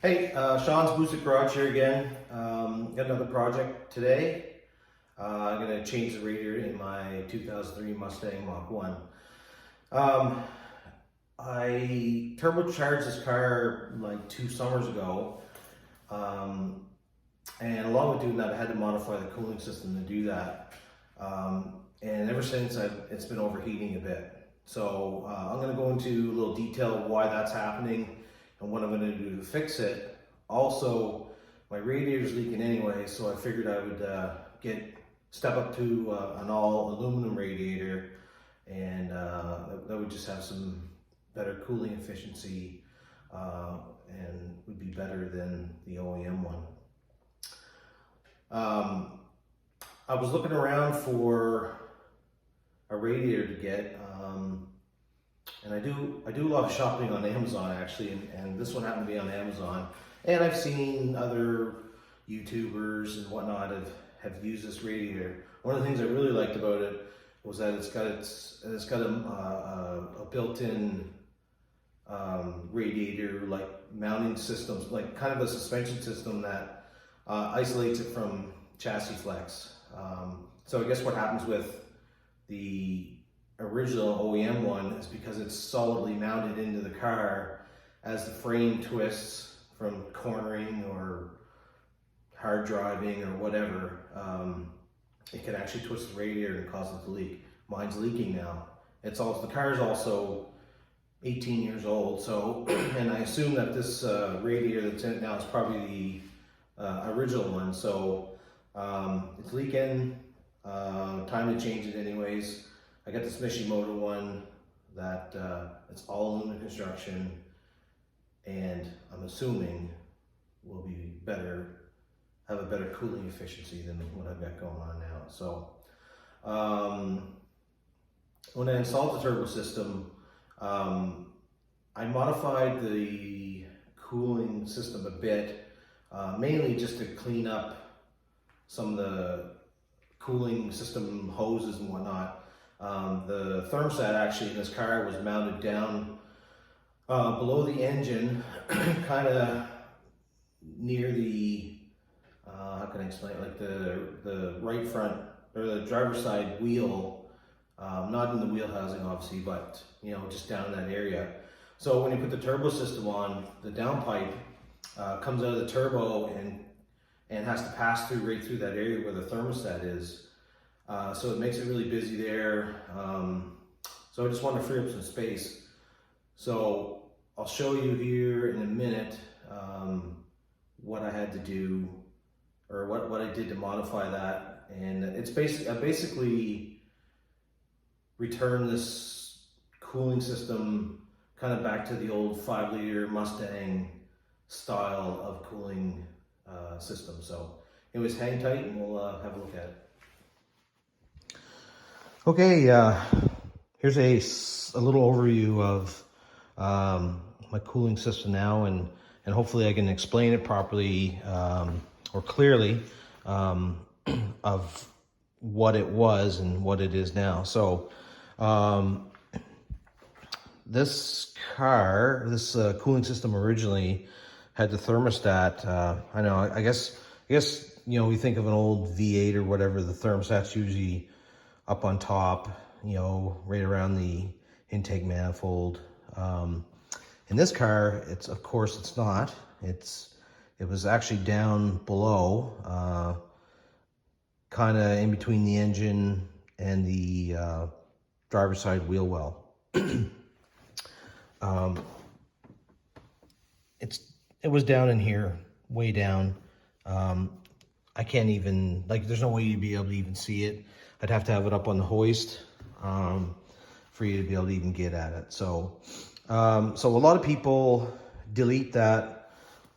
Hey, Sean's Boosted Garage here again. Got another project today. I'm going to change the radiator in my 2003 Mustang Mach 1. I turbocharged this car like 2 summers ago. And along with doing that, I had to modify the cooling system to do that. And ever since, it's been overheating a bit. So I'm going to go into a little detail why that's happening and what I'm going to do to fix it. Also, my radiator's leaking anyway, so I figured I would step up to an all aluminum radiator, and that would just have some better cooling efficiency and would be better than the OEM one. I was looking around for a radiator to get, and I do a lot of shopping on Amazon actually, and this one happened to be on Amazon. And I've seen other YouTubers and whatnot have used this radiator. One of the things I really liked about it was that it's got a built-in radiator like mounting systems, like kind of a suspension system that isolates it from chassis flex. So I guess what happens with the original OEM one is because it's solidly mounted into the car, as the frame twists from cornering or hard driving or whatever, it can actually twist the radiator and cause it to leak. Mine's leaking now. The car is also 18 years old, so and I assume that this radiator that's in it now is probably the original one. So it's leaking. Time to change it anyways. I got this Mishimoto one that it's all aluminum construction, and I'm assuming will be have a better cooling efficiency than what I've got going on now. So when I installed the turbo system, I modified the cooling system a bit, mainly just to clean up some of the cooling system hoses and whatnot. The thermostat actually in this car was mounted down below the engine, kind of near the, how can I explain it, like the right front, or the driver's side wheel, not in the wheel housing obviously, but just down in that area. So when you put the turbo system on, the downpipe comes out of the turbo and has to pass right through that area where the thermostat is. So it makes it really busy there. So I just want to free up some space. So I'll show you here in a minute what I had to do, or what I did to modify that. And it's I basically returned this cooling system kind of back to the old 5-liter Mustang style of cooling system. So anyways, hang tight and we'll have a look at it. Okay, here's a little overview of my cooling system now, and hopefully I can explain it properly or clearly of what it was and what it is now. So this cooling system originally had the thermostat. I guess we think of an old V8 or whatever, the thermostat's usually up on top, right around the intake manifold. In this car, of course it's not. It was actually down below, kind of in between the engine and the driver's side wheel well. It was down in here, way down. I can't even, there's no way you'd be able to even see it. I'd have to have it up on the hoist for you to be able to even get at it. So a lot of people delete that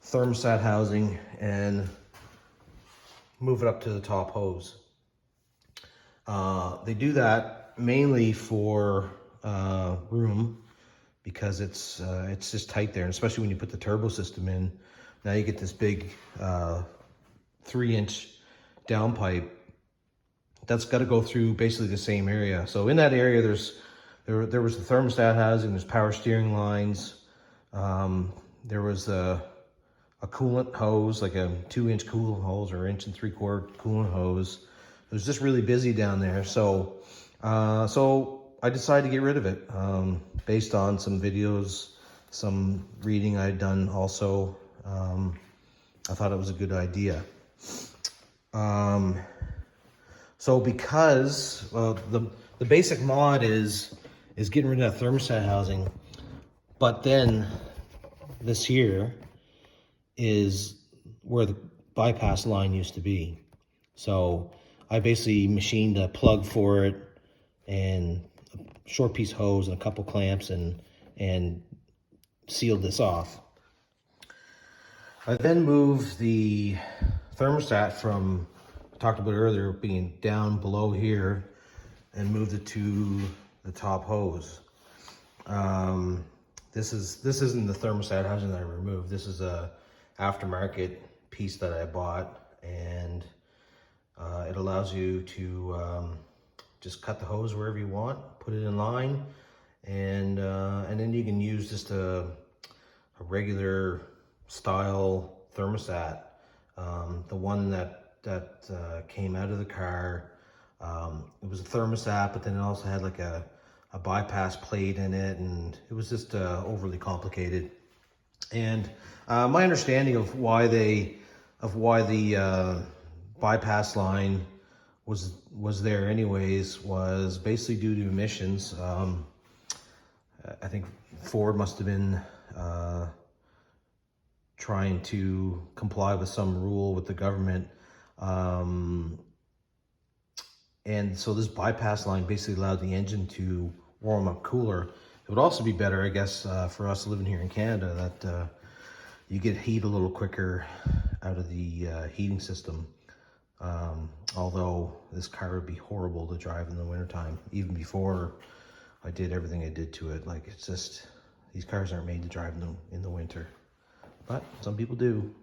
thermostat housing and move it up to the top hose. They do that mainly for room, because it's just tight there, and especially when you put the turbo system in. Now you get this big 3-inch downpipe that's got to go through basically the same area. So in that area, there was the thermostat housing, there's power steering lines, there was a coolant hose, like a 2-inch coolant hose or 1.75-inch coolant hose. It was just really busy down there, so I decided to get rid of it, based on some videos, some reading I'd done also. I thought it was a good idea. So because the basic mod is getting rid of that thermostat housing, but then this here is where the bypass line used to be. So I basically machined a plug for it and a short piece hose and a couple clamps and sealed this off. I then moved the thermostat from, I talked about earlier, being down below here, and moved it to the top hose. This isn't the thermostat housing that I removed. This is a aftermarket piece that I bought, and it allows you to just cut the hose wherever you want, put it in line, and then you can use just a regular style thermostat. The one that came out of the car, it was a thermostat, but then it also had like a bypass plate in it, and it was just overly complicated. And my understanding of why the bypass line was there anyways was basically due to emissions. I think Ford must have been trying to comply with some rule with the government, and so this bypass line basically allowed the engine to warm up cooler. It would also be better, I guess, for us living here in Canada, that you get heat a little quicker out of the heating system. Although this car would be horrible to drive in the wintertime, even before I did everything I did to it. Like, it's just, these cars aren't made to drive in the winter, but some people do.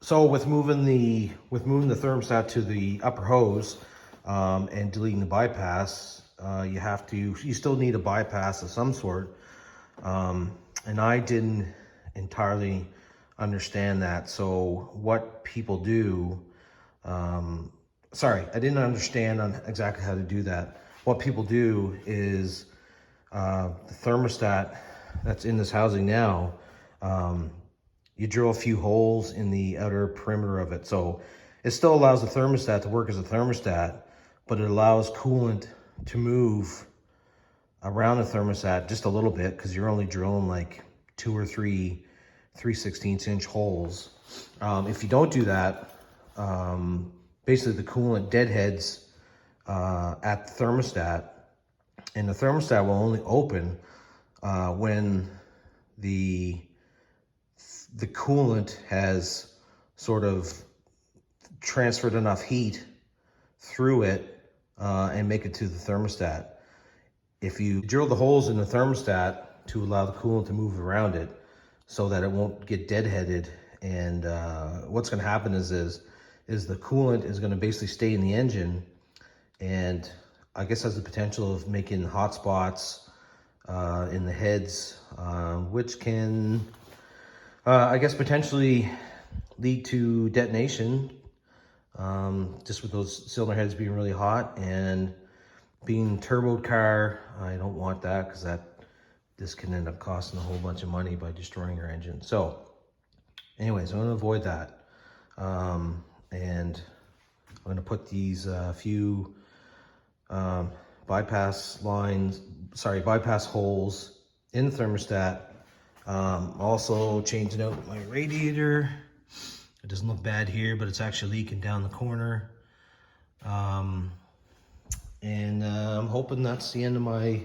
So with moving the thermostat to the upper hose, and deleting the bypass, you still need a bypass of some sort. And I didn't entirely understand that. So what people do, I didn't understand on exactly how to do that. What people do is, the thermostat that's in this housing now, you drill a few holes in the outer perimeter of it. So it still allows the thermostat to work as a thermostat, but it allows coolant to move around the thermostat just a little bit, because you're only drilling like 2 or 3 3/16-inch holes. If you don't do that, basically the coolant deadheads at the thermostat, and the thermostat will only open when the coolant has sort of transferred enough heat through it and make it to the thermostat. If you drill the holes in the thermostat to allow the coolant to move around it so that it won't get deadheaded, and what's going to happen is the coolant is going to basically stay in the engine, and I guess has the potential of making hot spots in the heads, which can I guess potentially lead to detonation, just with those cylinder heads being really hot. And being a turbo car, I don't want that, because this can end up costing a whole bunch of money by destroying your engine. So anyways, I'm going to avoid that, and I'm going to put these few bypass holes in the thermostat. Also changing out my radiator. It doesn't look bad here, but it's actually leaking down the corner. And I'm hoping that's the end of my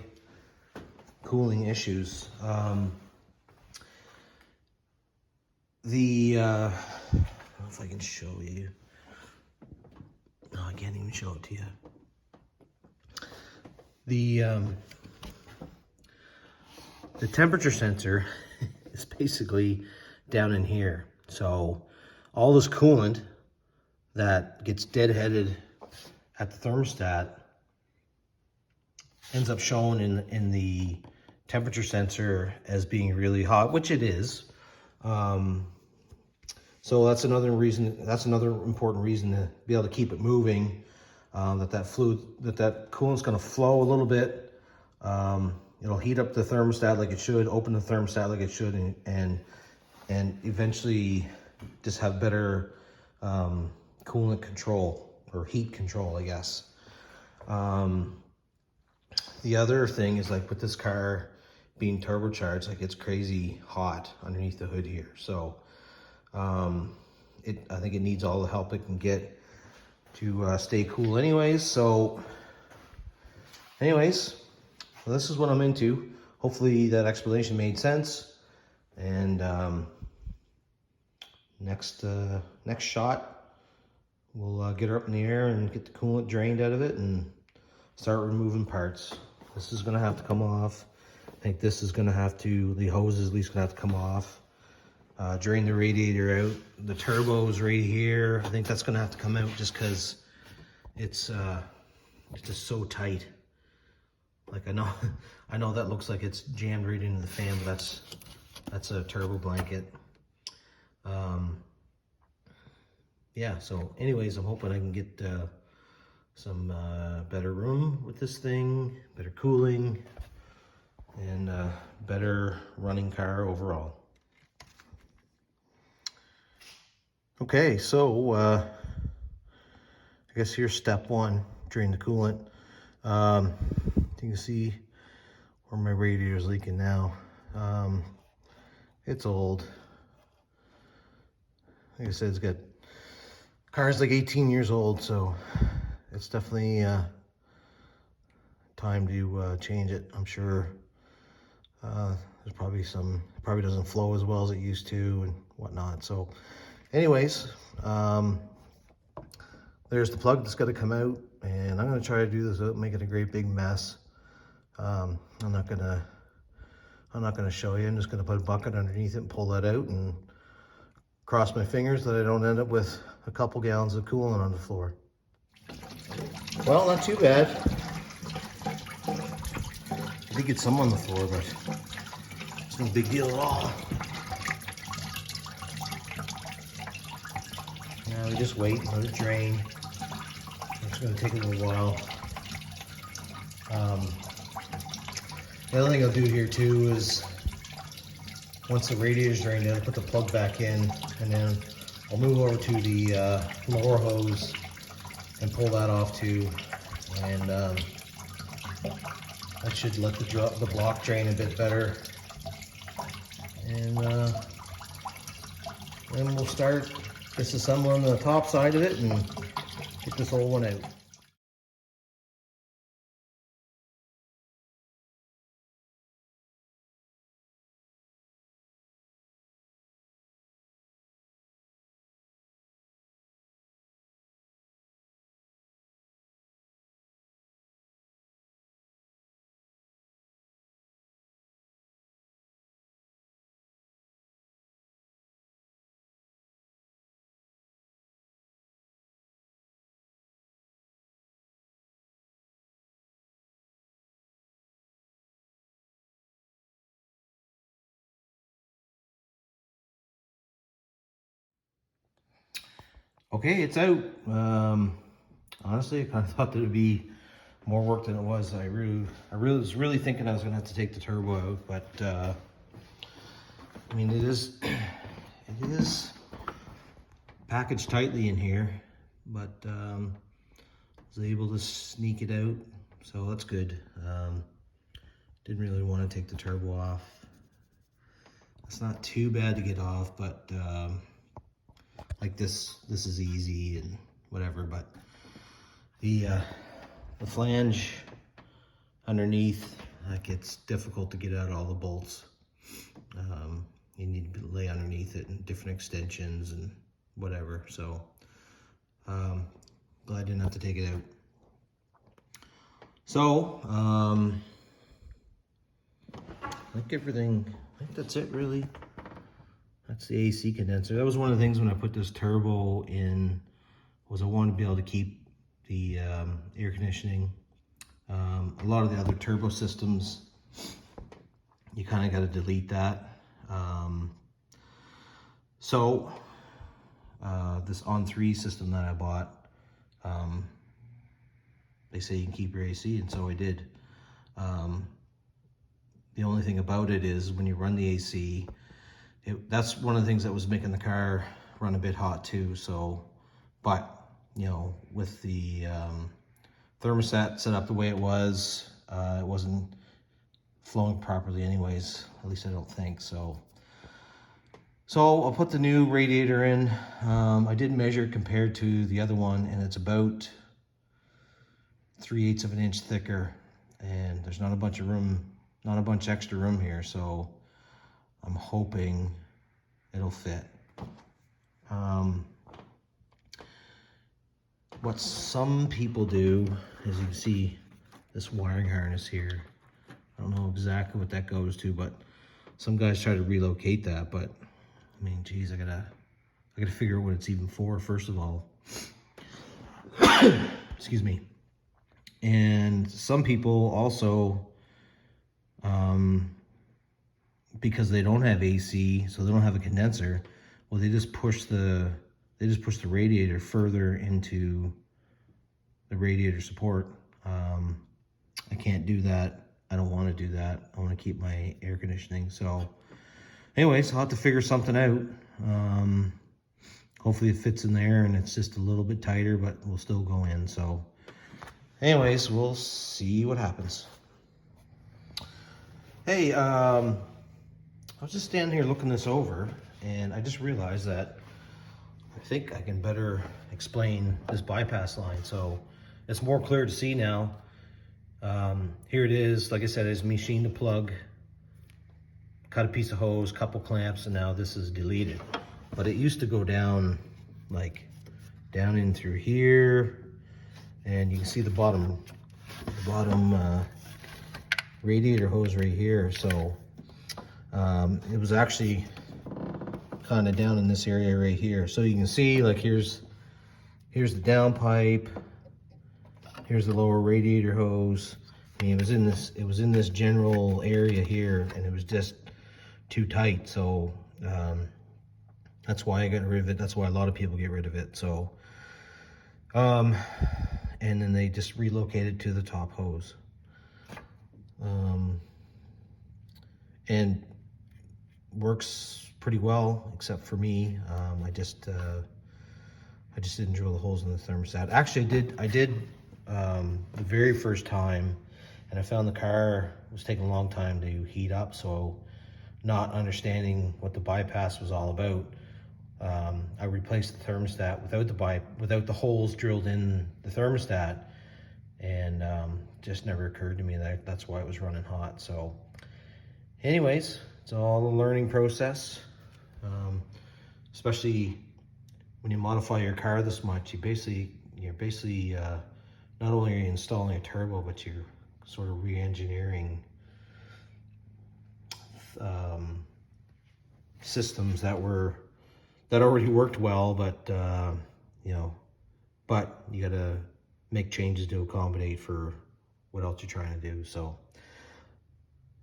cooling issues. I don't know if I can show you. No, I can't even show it to you. The temperature sensor is basically down in here. So all this coolant that gets deadheaded at the thermostat ends up shown in the temperature sensor as being really hot, which it is. So that's another reason, that's another important reason to be able to keep it moving, that coolant's gonna flow a little bit. It'll heat up the thermostat like it should, open the thermostat like it should, and eventually just have better coolant control, or heat control, I guess. The other thing is, like, with this car being turbocharged, like, it's crazy hot underneath the hood here. So I think it needs all the help it can get to stay cool anyways. So anyways, this is what I'm into. Hopefully that explanation made sense. And next shot, we'll get her up in the air and get the coolant drained out of it and start removing parts. This is gonna have to come off. I think this is gonna have to, the hose is at least gonna have to come off. Drain the radiator out. The turbo's right here. I think that's gonna have to come out just because it's just so tight. Like, I know that looks like it's jammed right into the fan, but that's a turbo blanket. Yeah, so anyways, I'm hoping I can get some better room with this thing, better cooling, and better running car overall. Okay, so I guess here's step one, drain the coolant. You can see where my radiator is leaking now. It's old. Like I said, car's like 18 years old, so it's definitely time to change it. I'm sure there's probably probably doesn't flow as well as it used to and whatnot. So anyways, there's the plug that's got to come out, and I'm going to try to do this without making a great big mess. I'm not gonna show you. I'm just going to put a bucket underneath it and pull that out, and cross my fingers that I don't end up with a couple gallons of coolant on the floor. Well, not too bad. I did get some on the floor, but it's no big deal at all. Now we just wait and let it drain. It's going to take a little while. The other thing I'll do here too is, once the radiator's drained, I'll put the plug back in, and then I'll move over to the lower hose and pull that off too. And that should let the block drain a bit better. And then we'll start disassembling the top side of it and get this whole one out. Okay, it's out. Honestly, I kind of thought that it'd be more work than it was. I was really thinking I was gonna have to take the turbo out, but I mean, it is packaged tightly in here, but I was able to sneak it out, so that's good. Didn't really want to take the turbo off. It's not too bad to get off, but like this is easy and whatever, but the flange underneath, like, it's difficult to get out all the bolts. You need to lay underneath it and different extensions and whatever, so glad I didn't have to take it out. So I think that's it really. That's the AC condenser. That was one of the things when I put this turbo in, was I wanted to be able to keep the air conditioning. A lot of the other turbo systems you kind of got to delete that. So this On3 system that I bought, they say you can keep your AC, and so I did. The only thing about it is when you run the AC, that's one of the things that was making the car run a bit hot too. So, but you know, with the thermostat set up the way it was, it wasn't flowing properly anyways, at least I don't think so. So I'll put the new radiator in. I did measure compared to the other one, and it's about 3/8 of an inch thicker, and there's not a bunch of room, not a bunch extra room here, so I'm hoping it'll fit. What some people do is, you can see this wiring harness here. I don't know exactly what that goes to, but some guys try to relocate that. But I mean, geez, I gotta figure out what it's even for, first of all. Excuse me. And some people also, because they don't have AC, so they don't have a condenser, well, they just push the radiator further into the radiator support. I can't do that. I don't want to do that. I want to keep my air conditioning. So anyways, I'll have to figure something out. Hopefully it fits in there and it's just a little bit tighter, but we'll still go in. So anyways, we'll see what happens. Hey, I was just standing here looking this over, and I just realized that I think I can better explain this bypass line. So it's more clear to see now. Here it is. Like I said, it's machined the plug, cut a piece of hose, couple clamps, and now this is deleted. But it used to go down, like down in through here, and you can see the bottom radiator hose right here. So it was actually kind of down in this area right here. So you can see, like, here's the downpipe, here's the lower radiator hose. And it was in this general area here, and it was just too tight. So that's why I got rid of it. That's why a lot of people get rid of it. So and then they just relocated to the top hose. And works pretty well, except for me. I just didn't drill the holes in the thermostat. Actually, I did the very first time, and I found the car was taking a long time to heat up. So, not understanding what the bypass was all about, I replaced the thermostat without the holes drilled in the thermostat, and just never occurred to me that that's why it was running hot. So, anyways, it's all a learning process. Especially when you modify your car this much, you're basically not only are you installing a turbo, but you're sort of re-engineering systems that already worked well, but but you gotta make changes to accommodate for what else you're trying to do. So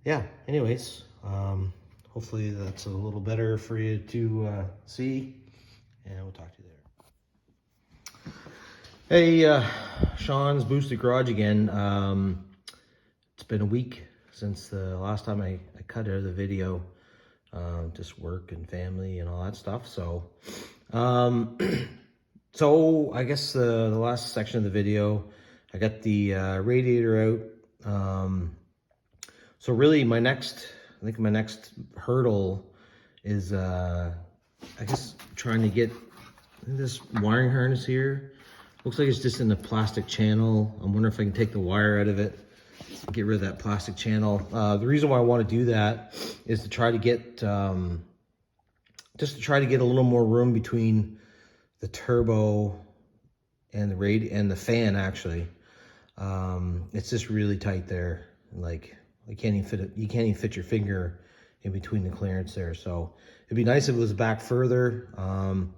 yeah, anyways, hopefully that's a little better for you to see, and we'll talk to you there. Hey, Sean's Boosted Garage again. It's been a week since the last time I cut out the video. Just work and family and all that stuff. So, so I guess the last section of the video, I got the radiator out. So really I think my next hurdle is, I guess, trying to get this wiring harness here. Looks like it's just in the plastic channel. I'm wondering if I can take the wire out of it, get rid of that plastic channel. The reason why I want to do that is to try to get, just to try to get a little more room between the turbo and the fan, actually. It's just really tight there. Like, you can't even fit your finger in between the clearance there. So it'd be nice if it was back further. I'll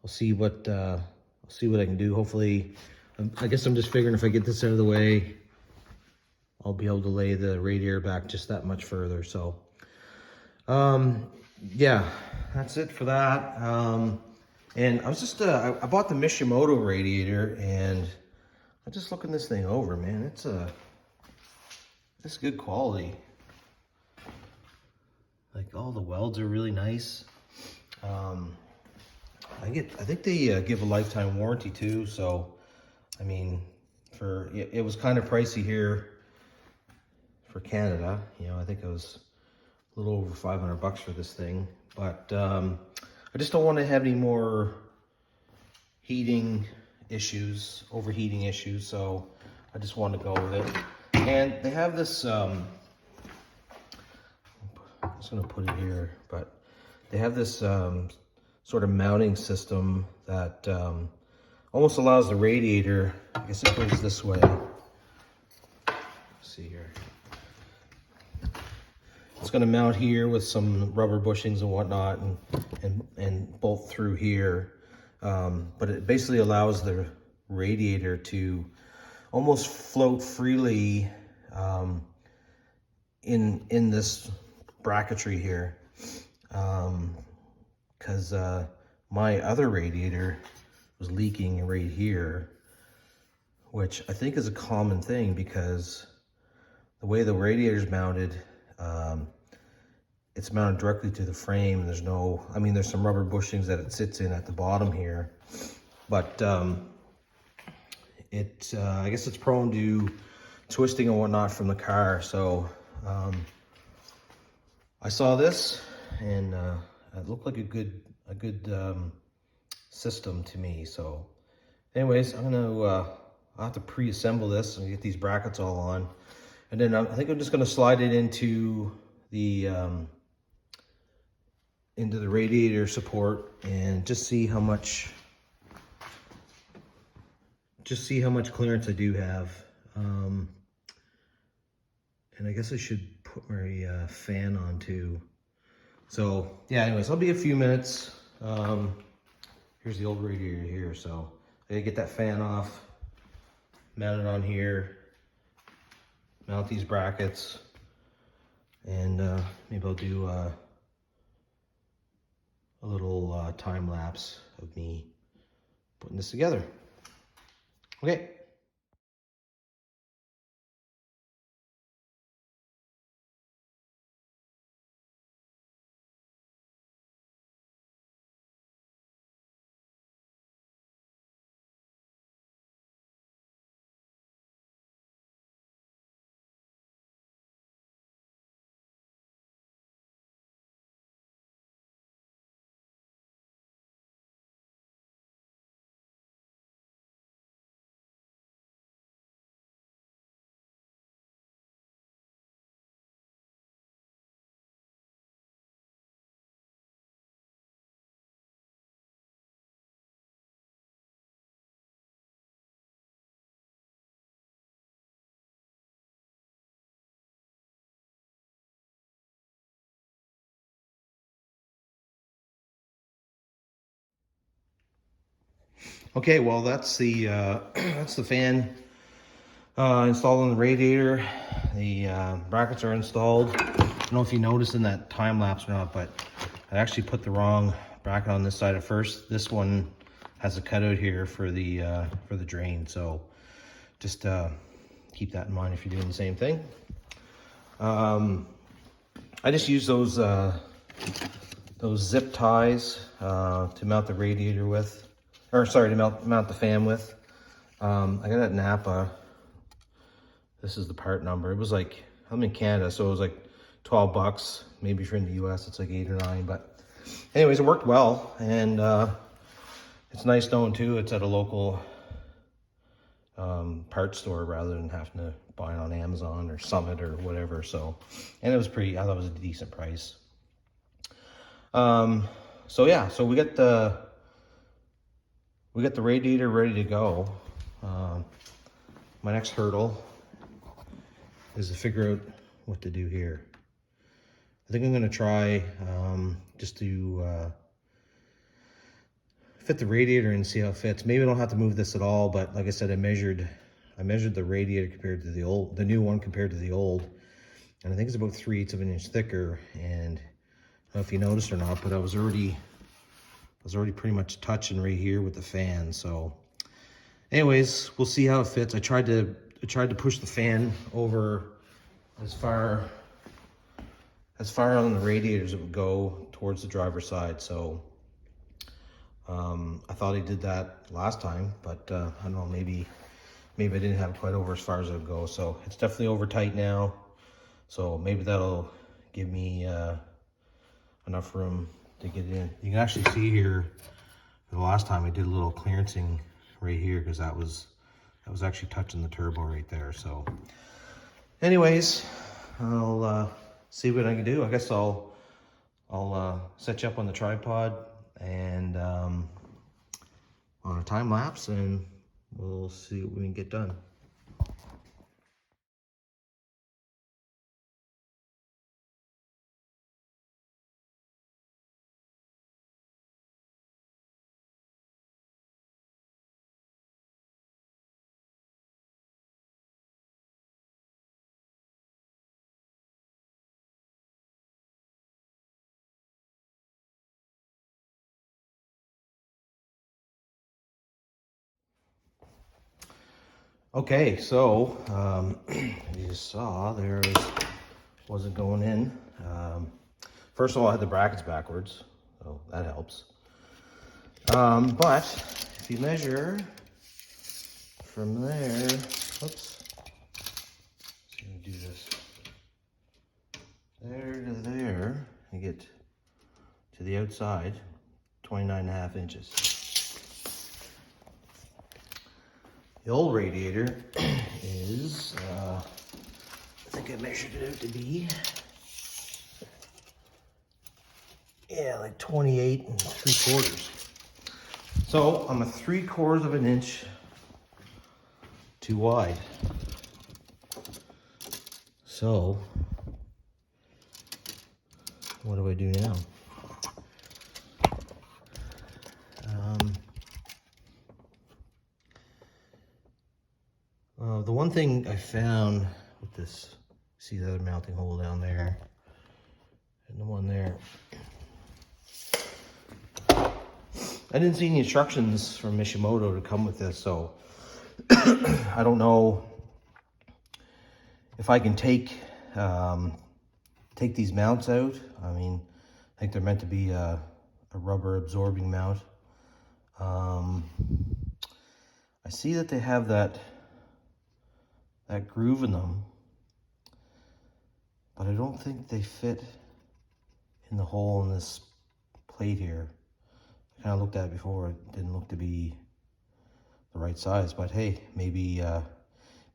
see what I can do. Hopefully, I guess I'm just figuring if I get this out of the way, I'll be able to lay the radiator back just that much further. So Yeah, that's it for that. And I was just, I bought the Mishimoto Radiator, and I'm just looking this thing over, man. It's good quality. Like, all the welds are really nice. I think they give a lifetime warranty too. So, I mean, it was kind of pricey here for Canada. You know, I think it was a little over $500 for this thing. But I just don't want to have any more heating issues, overheating issues. So I just want to go with it. And they have this, I'm just going to put it here, but they have this sort of mounting system that almost allows the radiator, I guess it goes this way. Let's see here. It's going to mount here with some rubber bushings and whatnot, and bolt through here. But it basically allows the radiator to almost float freely in this bracketry here. Because my other radiator was leaking right here, which I think is a common thing because the way the radiator is mounted, it's mounted directly to the frame. And there's no, I mean, there's some rubber bushings that it sits in at the bottom here, but I guess it's prone to twisting and whatnot from the car. So I saw this, and it looked like a good system to me. So anyways, I'll have to pre-assemble this and get these brackets all on, and then I think I'm just going to slide it into the radiator support and just see how much clearance I do have. And I guess I should put my fan on too. So yeah, anyways, I'll be a few minutes. Here's the old radiator here, so I gotta get that fan off, mount it on here, mount these brackets, and maybe I'll do a little time lapse of me putting this together. Okay. Okay, well that's the that's the fan installed on the radiator. The brackets are installed. I don't know if you noticed in that time lapse or not, but I actually put the wrong bracket on this side at first. This one has a cutout here for the drain, so just keep that in mind if you're doing the same thing. I just use those zip ties to mount the radiator with, or sorry, to mount the fan with. I got it at Napa. This is the part number. It was like, I'm in Canada, so it was like $12. Maybe if you're in the US, it's like 8 or 9. But anyways, it worked well, and it's nice knowing too it's at a local parts store rather than having to buy it on Amazon or Summit or whatever. So, and it was I thought it was a decent price. So yeah, so we got the radiator ready to go. My next hurdle is to figure out what to do here. I think I'm going to try just to fit the radiator and see how it fits. Maybe I don't have to move this at all, but like I said, I measured the radiator compared to the new one compared to the old, and I think it's about 3/8 of an inch thicker, and know if you noticed or not, but I was already pretty much touching right here with the fan. So anyways, we'll see how it fits. I tried to push the fan over as far on the radiator as it would go towards the driver's side. So I thought I did that last time, but I don't know, maybe I didn't have it quite over as far as it would go. So it's definitely over tight now. So maybe that'll give me enough room to get in. You can actually see here, the last time I did a little clearancing right here, because that was actually touching the turbo right there. So anyways, I'll see what I can do. I guess I'll set you up on the tripod and on a time lapse, and we'll see what we can get done. Okay, so you just saw there wasn't going in. First of all, I had the brackets backwards, so that helps. But if you measure from there, oops, let's see, do this. There to there, you get to the outside, 29.5 inches. The old radiator is, I think I measured it out to be, yeah, like 28 3/4. So I'm a 3/4 of an inch too wide. So what do I do now? The one thing I found with this, see the other mounting hole down there and the one there, I didn't see any instructions from Mishimoto to come with this, so I don't know if I can take these mounts out. I mean, I think they're meant to be a rubber absorbing mount. I see that they have that groove in them, but I don't think they fit in the hole in this plate here. I kind of looked at it before, it didn't look to be the right size, but hey, maybe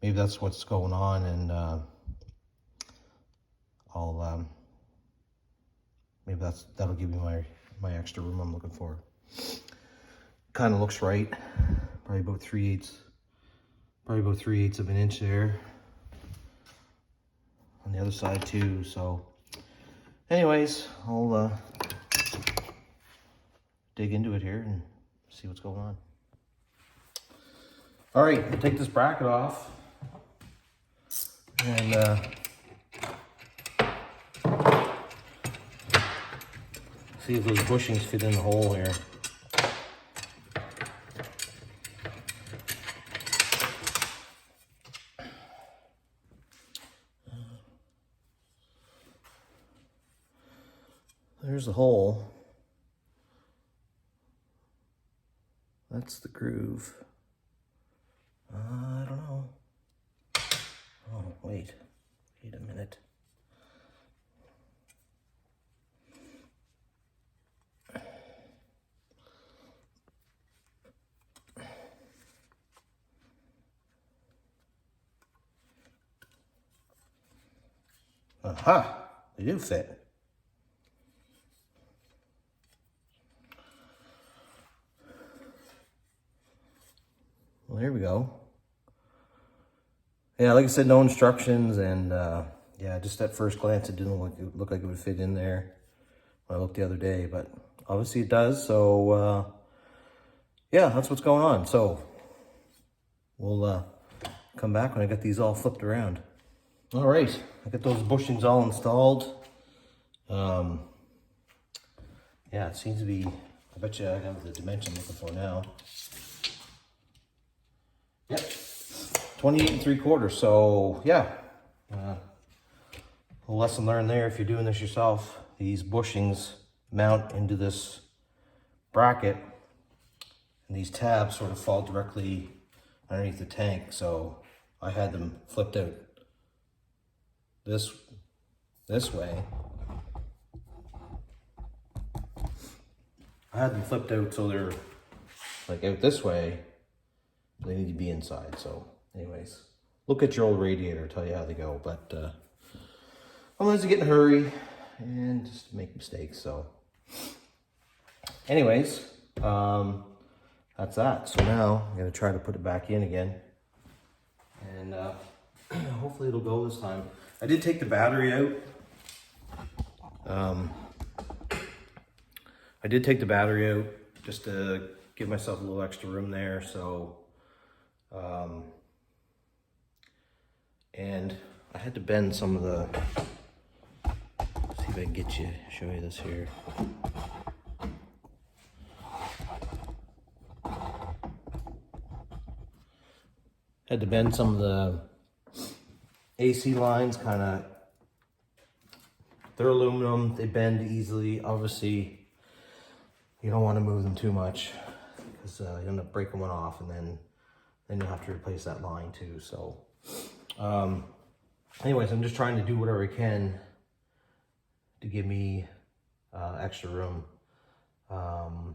that's what's going on, and I'll maybe that'll give me my extra room I'm looking for. Kind of looks right, probably about 3/8 of an inch there on the other side too. So anyways, I'll dig into it here and see what's going on. All right, I'll take this bracket off and see if those bushings fit in the hole here. There's the hole. That's the groove. I don't know. Oh, wait a minute. Aha, they do fit. Well, here we go. Yeah, like I said, no instructions, and yeah, just at first glance, it didn't look like it would fit in there when I looked the other day, but obviously it does. So yeah, that's what's going on. So we'll come back when I get these all flipped around. All right, I got those bushings all installed. Yeah, it seems to be, I bet you I have the dimension I'm looking for now. Yep, 28 3/4. So yeah, a lesson learned there. If you're doing this yourself, these bushings mount into this bracket, and these tabs sort of fall directly underneath the tank. So I had them flipped out this way. I had them flipped out so they're like out this way. They need to be inside. So anyways, look at your old radiator, tell you how they go. But sometimes you get in a hurry and just make mistakes. So anyways, that's that. So now I'm gonna try to put it back in again, and hopefully it'll go this time. I did take the battery out. I did take the battery out just to give myself a little extra room there. So, and I had to bend some of the, see if I can show you this here. Had to bend some of the AC lines, kind of, they're aluminum, they bend easily. Obviously, you don't want to move them too much because you end up breaking one off, and then you'll have to replace that line too. So anyways, I'm just trying to do whatever I can to give me extra room. I'm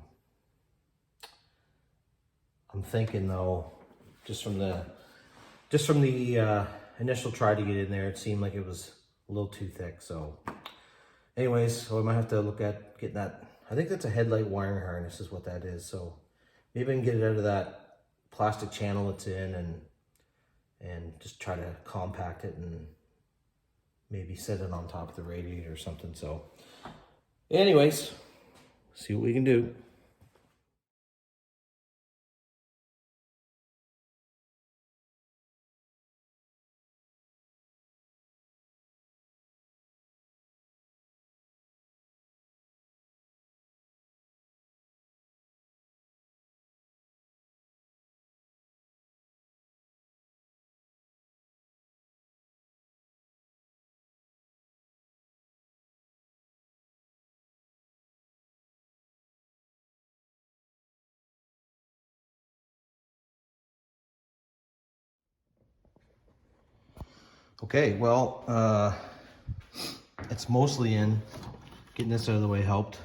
thinking though, just from the initial try to get in there, it seemed like it was a little too thick. So anyways, so I might have to look at getting that. I think that's a headlight wiring harness is what that is. So maybe I can get it out of that plastic channel it's in and just try to compact it and maybe set it on top of the radiator or something. So anyways, see what we can do. Okay, well, it's mostly in. Getting this out of the way helped.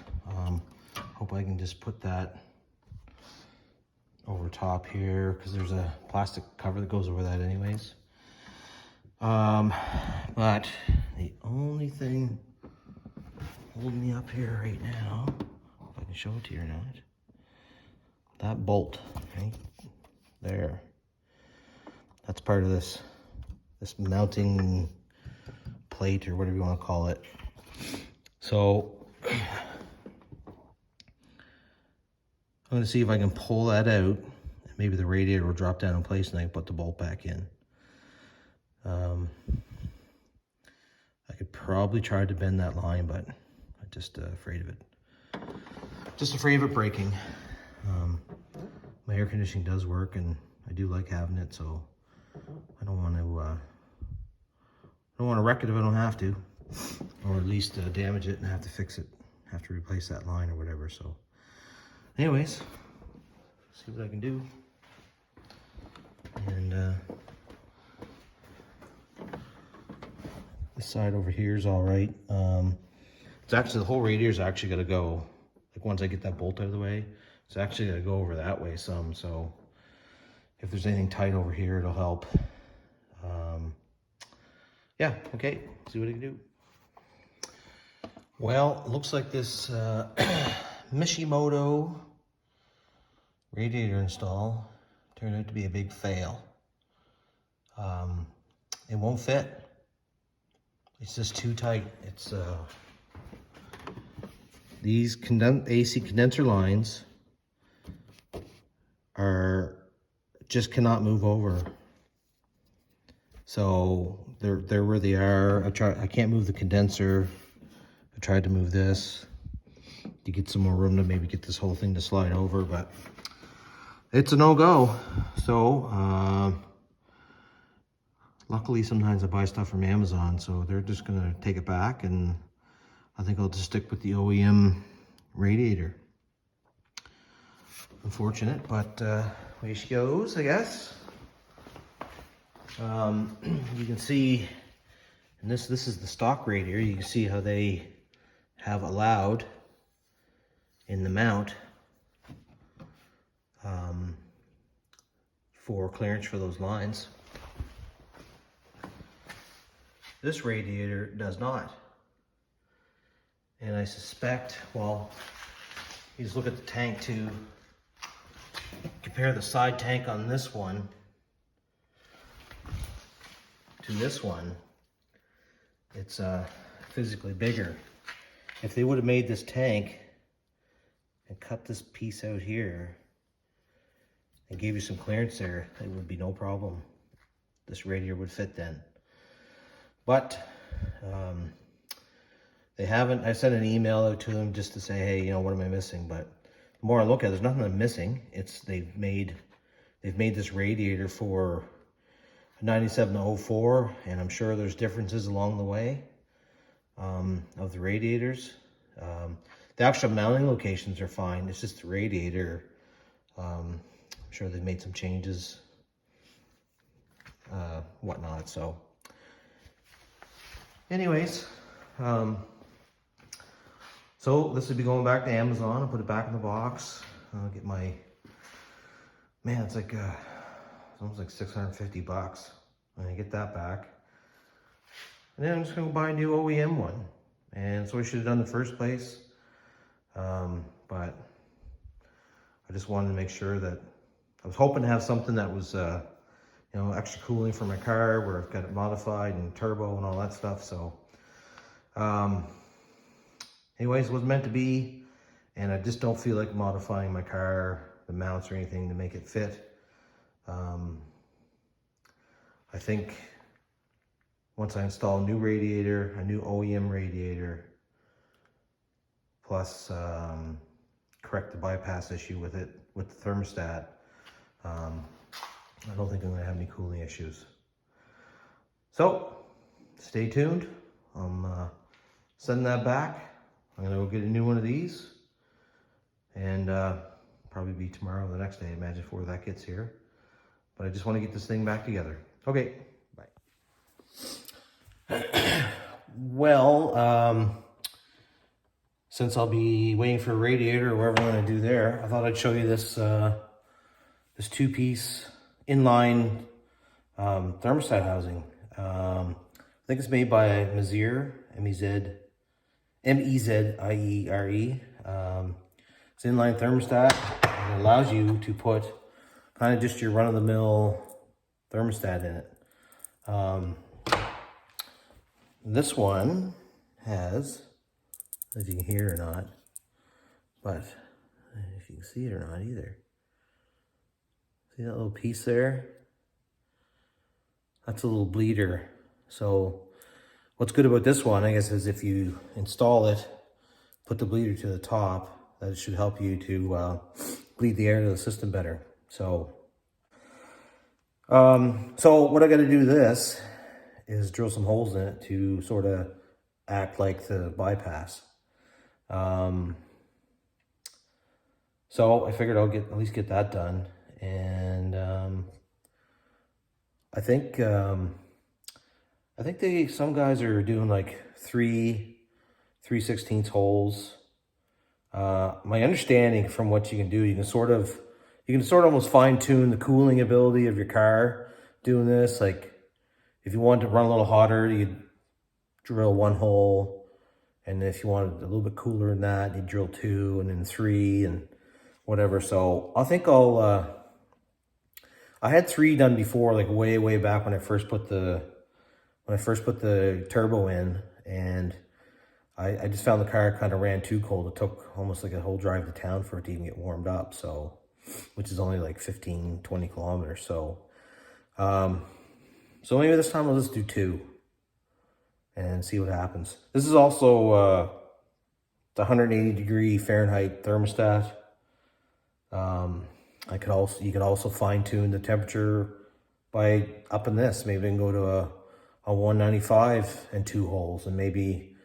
Hope I can just put that over top here because there's a plastic cover that goes over that anyways. But the only thing holding me up here right now, if I can show it to you or not, that bolt right there. That's part of this mounting plate or whatever you want to call it. So I'm going to see if I can pull that out. Maybe the radiator will drop down in place and I can put the bolt back in. I could probably try to bend that line, but I'm just afraid of it. Just afraid of it breaking. My air conditioning does work and I do like having it, so I don't want to wreck it if I don't have to, or at least damage it and have to fix it, have to replace that line or whatever. So anyways, see what I can do. And this side over here is all right. It's actually, the whole radiator's actually gonna go, like once I get that bolt out of the way, it's actually gonna go over that way some. So if there's anything tight over here, it'll help. Yeah, okay, see what I can do. Well, it looks like this Mishimoto Radiator Install turned out to be a big fail. It won't fit. It's just too tight. It's these AC condenser lines just cannot move over. So they're where they are. I can't move the condenser. I tried to move this. to get some more room to maybe get this whole thing to slide over, but it's a no-go. So, luckily sometimes I buy stuff from Amazon, so they're just gonna take it back, and I think I'll just stick with the OEM radiator. Unfortunate, but way she goes, I guess. You can see, and this is the stock radiator. You can see how they have allowed in the mount for clearance for those lines. This radiator does not. And I suspect, well, you just look at the tank to compare the side tank on this one to this one. It's physically bigger. If they would have made this tank and cut this piece out here and gave you some clearance there, it would be no problem. This radiator would fit then. But they haven't. I sent an email out to them just to say, hey, you know, what am I missing? But the more I look at it, there's nothing I'm missing. It's they've made this radiator for 97 to 04, and I'm sure there's differences along the way of the radiators. The actual mounting locations are fine. It's just the radiator. I'm sure they've made some changes, whatnot. So, anyways, so this would be going back to Amazon. I'll put it back in the box. I'll get my, man, it's like it's almost like 650 bucks. I'm gonna get that back. And then I'm just gonna buy a new OEM one. And that's what I should have done in the first place. But I just wanted to make sure that I was hoping to have something that was, you know, extra cooling for my car, where I've got it modified and turbo and all that stuff. So, anyways, it wasn't meant to be, and I just don't feel like modifying my car, the mounts or anything to make it fit. I think once I install a new radiator, a new OEM radiator, plus correct the bypass issue with it, with the thermostat, I don't think I'm gonna have any cooling issues. So, stay tuned. I'm sending that back. I'm gonna go get a new one of these, and probably be tomorrow or the next day, I imagine, before that gets here. But I just want to get this thing back together. Okay, bye. Well, since I'll be waiting for a radiator or whatever I'm gonna do there, I thought I'd show you this this two-piece inline thermostat housing. I think it's made by Meziere, M-E-Z-I-E-R-E. It's an inline thermostat, and it allows you to put kind of just your run-of-the-mill thermostat in it. This one has, if you can hear it or not, but if you can see it or not either. See that little piece there? That's a little bleeder. So what's good about this one, I guess, is if you install it, put the bleeder to the top, that should help you to bleed the air to the system better. So, so what I got to do this is drill some holes in it to sort of act like the bypass. So I figured I'll at least get that done, and I think some guys are doing like 3/16 holes. My understanding from what you can do, you can sort of almost fine tune the cooling ability of your car doing this. Like if you want to run a little hotter, you'd drill 1 hole. And if you wanted a little bit cooler than that, you drill 2 and then 3 and whatever. So I think I had 3 done before, like way back when I first put the turbo in, and I just found the car kind of ran too cold. It took almost like a whole drive to town for it to even get warmed up. So, which is only like 15, 20 kilometers. So, so maybe this time I'll just do 2 and see what happens. This is also the 180-degree Fahrenheit thermostat. You could also fine tune the temperature by upping this. Maybe I can go to a 195 and 2 holes, and maybe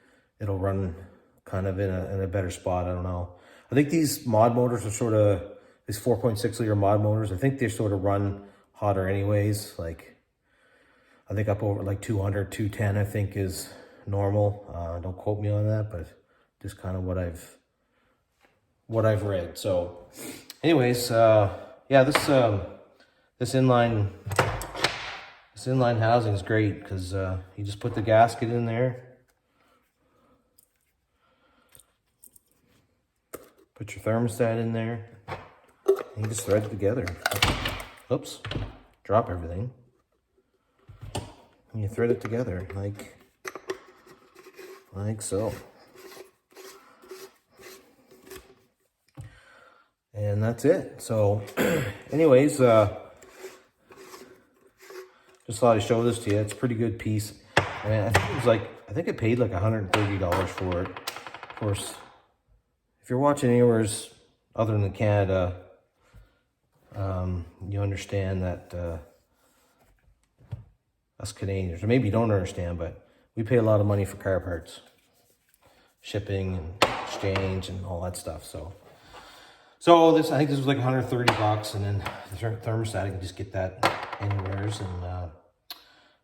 it'll run kind of in a better spot. I don't know. I think these mod motors are sort of, these 4.6 liter mod motors, I think they sort of run hotter anyways. Like, I think up over like 200, 210, I think is normal. Don't quote me on that, but just kind of what I've read. So anyways, yeah, this inline housing is great because you just put the gasket in there, put your thermostat in there, and you just thread it together. Oops, drop everything. And you thread it together like so. And that's it. So anyways, just thought I'd show this to you. It's a pretty good piece. And I think I paid like $130 for it. Of course, if you're watching anywhere other than Canada, you understand that us Canadians, or maybe you don't understand, but we pay a lot of money for car parts, shipping and exchange and all that stuff. So I think this was like $130, and then the thermostat, you can just get that anywheres, and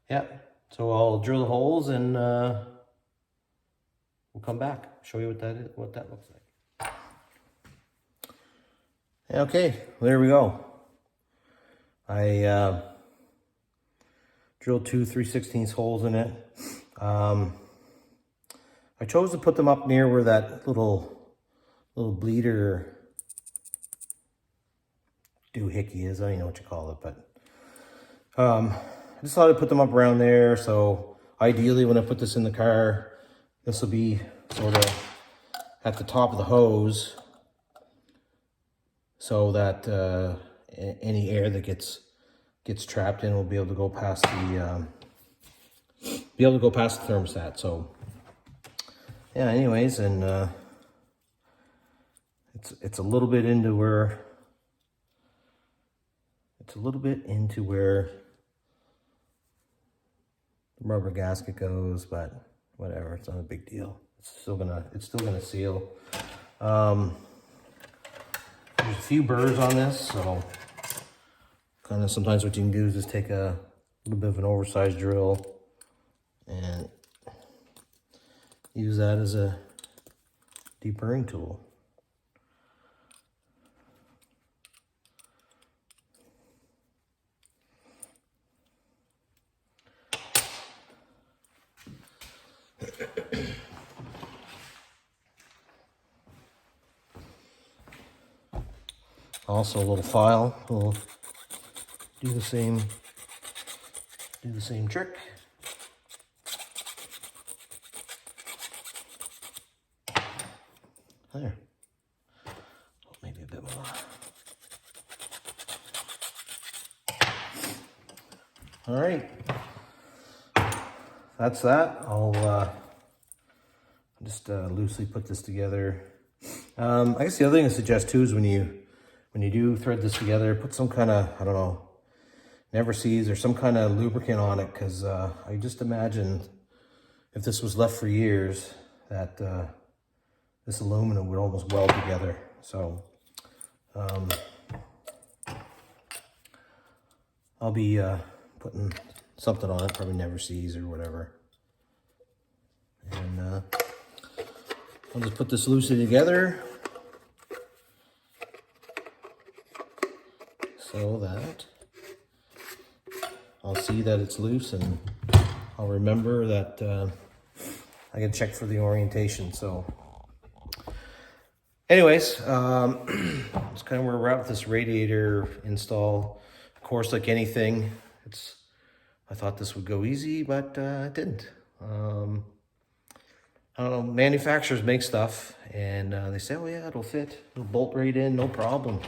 yeah. So I'll drill the holes, and we'll come back, show you what that looks like. Okay, there we go. I drilled 2 3/16 holes in it. I chose to put them up near where that little bleeder doohickey is. I don't even know what you call it, but I just thought I'd put them up around there. So ideally, when I put this in the car, this will be sort of at the top of the hose, so that any air that gets trapped in will be able to go past the thermostat. So yeah, anyways, and it's a little bit into where the rubber gasket goes, but whatever, it's not a big deal. It's still gonna seal. There's a few burrs on this, so kind of sometimes what you can do is just take a little bit of an oversized drill and use that as a deburring tool. Also, a little file will do the same trick. There. Maybe a bit more. All right. That's that. I'll just loosely put this together. I guess the other thing I suggest too is when you do thread this together, put some kind of, I don't know, Never Seas or some kind of lubricant on it, because I just imagine if this was left for years that this aluminum would almost weld together. So I'll be putting something on it, probably Never Seas or whatever. And I'll just put this loosely together so that I'll see that it's loose, and I'll remember that I can check for the orientation. So anyways, that's kind of where we're at with this radiator install. Of course, like anything, I thought this would go easy, but it didn't. I don't know, manufacturers make stuff and they say, oh yeah, it'll fit, it'll bolt right in, no problem.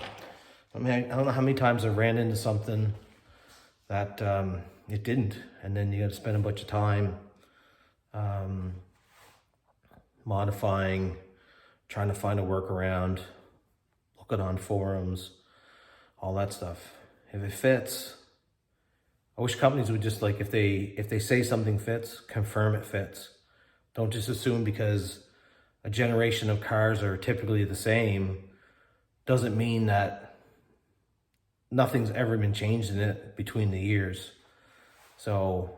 I mean, I don't know how many times I ran into something that it didn't, and then you got to spend a bunch of time modifying, trying to find a workaround, looking on forums, all that stuff. If it fits, I wish companies would just, like, if they say something fits, confirm it fits. Don't just assume because a generation of cars are typically the same, doesn't mean that nothing's ever been changed in it between the years. So,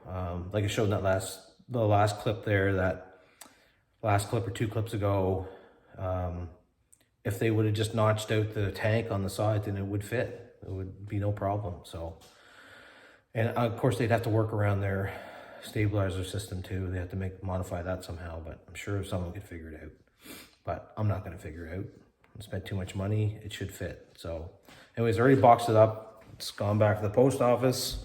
like I showed in that the last clip there, that last clip or 2 clips ago, if they would have just notched out the tank on the side, then it would fit. It would be no problem. So, and of course they'd have to work around their stabilizer system too. They have to modify that somehow, but I'm sure someone could figure it out. But I'm not going to figure it out. I spent too much money. It should fit. So anyways, I already boxed it up. It's gone back to the post office.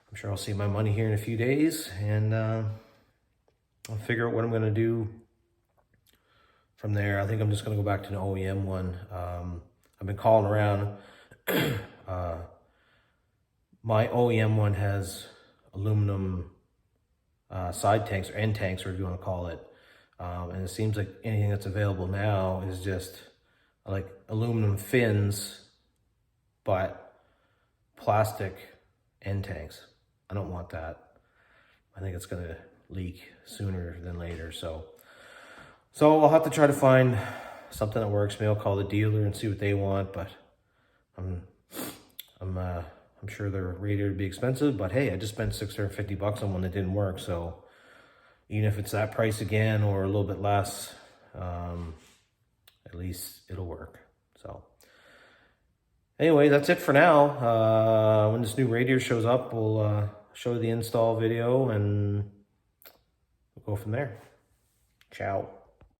I'm sure I'll see my money here in a few days, and I'll figure out what I'm going to do from there. I think I'm just going to go back to an OEM one. I've been calling around. My OEM one has aluminum side tanks, or end tanks, or whatever you want to call it. And it seems like anything that's available now is just like aluminum fins, but plastic end tanks. I don't want that. I think it's going to leak sooner than later. So I'll have to try to find something that works. Maybe I'll call the dealer and see what they want, but I'm sure their radiator would be expensive, but hey, I just spent $650 on one that didn't work. So even if it's that price again or a little bit less, at least it'll work. So anyway, that's it for now. When this new radiator shows up, we'll show you the install video and we'll go from there. Ciao.